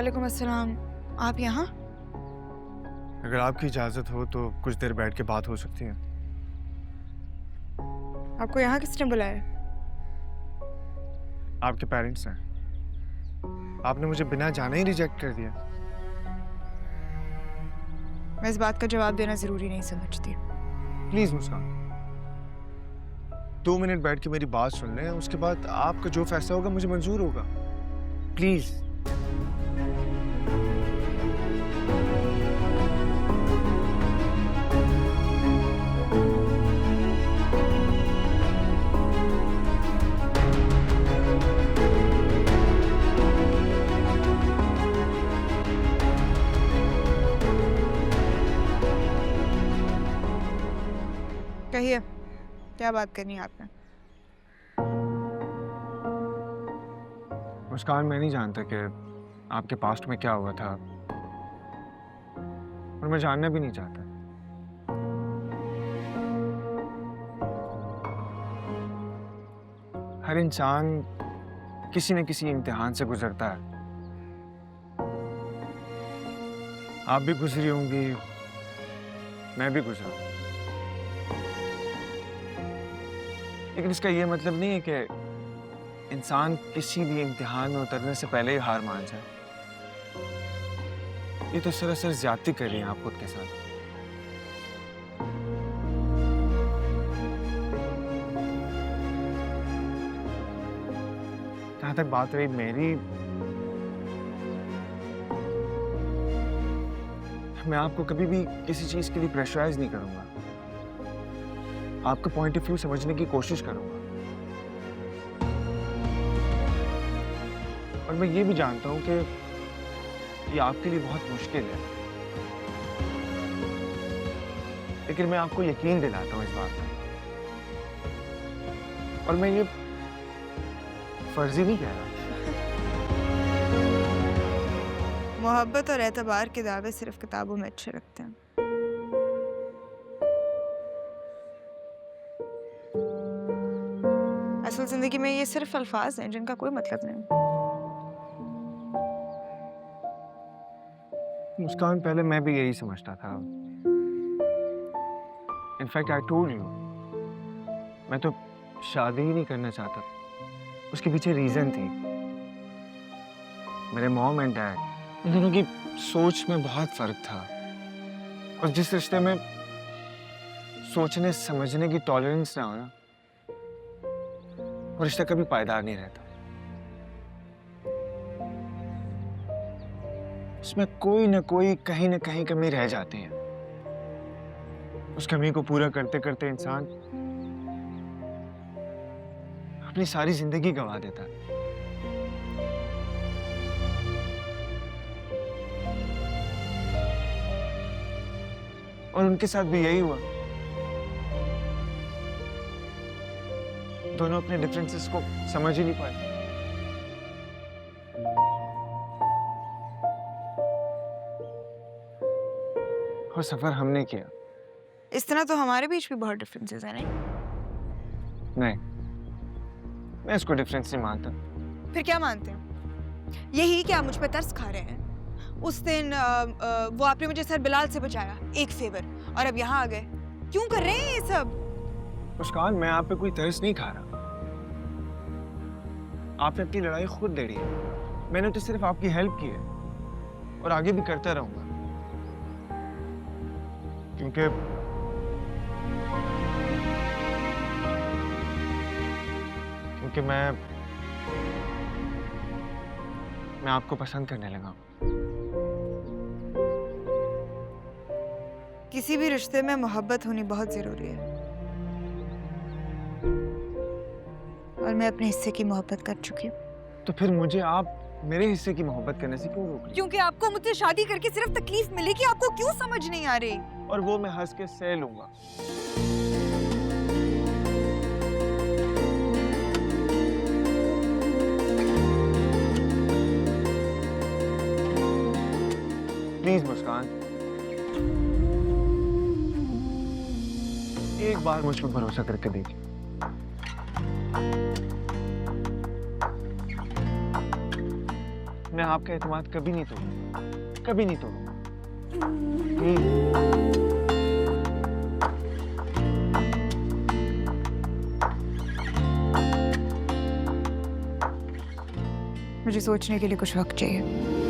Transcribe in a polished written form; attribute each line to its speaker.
Speaker 1: वालेकुम अस्सलाम। आप यहाँ?
Speaker 2: अगर आपकी इजाज़त हो तो कुछ देर बैठ के बात हो सकती है।
Speaker 1: आपको यहाँ किसने बुलाया?
Speaker 2: आपके पेरेंट्स हैं। आपने मुझे बिना जाने ही रिजेक्ट कर दिया।
Speaker 1: मैं इस बात का जवाब देना ज़रूरी नहीं समझती।
Speaker 2: प्लीज़ मुस्कान, 2 मिनट बैठ के मेरी बात सुन लें, उसके बाद आपका जो फैसला होगा मुझे मंजूर होगा। प्लीज़।
Speaker 1: कहिए, क्या बात करनी है आपने?
Speaker 2: मुस्कान, मैं नहीं जानता कि आपके पास्ट में क्या हुआ था और मैं जानना भी नहीं चाहता। हर इंसान किसी न किसी इम्तिहान से गुजरता है। आप भी गुजरी होंगी, मैं भी गुजरा हूं। लेकिन इसका ये मतलब नहीं है कि इंसान किसी भी इम्तिहान में उतरने से पहले ही हार मान जाए। ये तो सरासर ज्यादती कर रही हैं आप खुद के साथ। जहां तक बात रही मेरी, मैं आपको कभी भी किसी चीज के लिए प्रेशराइज नहीं करूंगा। आपका पॉइंट ऑफ व्यू समझने की कोशिश करूंगा। और मैं ये भी जानता हूं कि ये आपके लिए बहुत मुश्किल है, लेकिन मैं आपको यकीन दिलाता हूं इस बात में। और मैं ये फर्जी नहीं कह रहा।
Speaker 1: मोहब्बत और एतबार के दावे सिर्फ किताबों में अच्छे लगते हैं। असल जिंदगी में ये सिर्फ अल्फाज हैं जिनका कोई मतलब नहीं।
Speaker 2: मुस्कान, पहले मैं भी यही समझता था। इनफैक्ट आई टोल्ड यू, मैं तो शादी ही नहीं करना चाहता। उसके पीछे रीजन थी। मेरे मॉम एंड डैड, उन दोनों की सोच में बहुत फर्क था। और जिस रिश्ते में सोचने समझने की टॉलरेंस ना हो ना, वो रिश्ता कभी पायदार नहीं रहता। उसमें कोई ना कोई कहीं ना कहीं कमी रह जाती है। उस कमी को पूरा करते करते इंसान अपनी सारी जिंदगी गंवा देता है। और उनके साथ भी यही हुआ। दोनों अपने डिफरेंसेस को समझ ही नहीं पाए। और सफर हमने किया।
Speaker 1: इस तरह तो हमारे बीच भी बहुत डिफरेंसेस हैं, नहीं?
Speaker 2: नहीं, मैं इसको डिफरेंस नहीं मानता।
Speaker 1: फिर क्या मानते हैं? यही कि आप मुझ पर तरस खा रहे हैं। उस दिन वो आपने मुझे सर बिलाल से बचाया, एक फेवर, और अब यहाँ आ गए। क्यों कर रहे हैं ये सब?
Speaker 2: मुस्कान, मैं आप पे कोई तरस नहीं खा रहा। आपने अपनी लड़ाई खुद लड़ी है। मैंने तो सिर्फ आपकी हेल्प की है और आगे भी करता रहूंगा। क्योंकि मैं आपको पसंद करने लगा हूं।
Speaker 1: किसी भी रिश्ते में मोहब्बत होनी बहुत जरूरी है, और मैं अपने हिस्से की मोहब्बत कर चुकी हूँ।
Speaker 2: तो फिर मुझे आप मेरे हिस्से की मोहब्बत करने से क्यों रोक रही?
Speaker 1: क्योंकि आपको मुझसे शादी करके सिर्फ तकलीफ मिलेगी। आपको क्यों समझ नहीं आ रही?
Speaker 2: और वो मैं हंस के सह लूंगा। प्लीज मुस्कान, एक बार मुझ पर भरोसा करके देखिए। मैं आपका एतमाद कभी नहीं तोड़ूंगा, कभी नहीं तोड़ूंगा। प्लीज।
Speaker 1: मुझे सोचने के लिए कुछ वक्त चाहिए।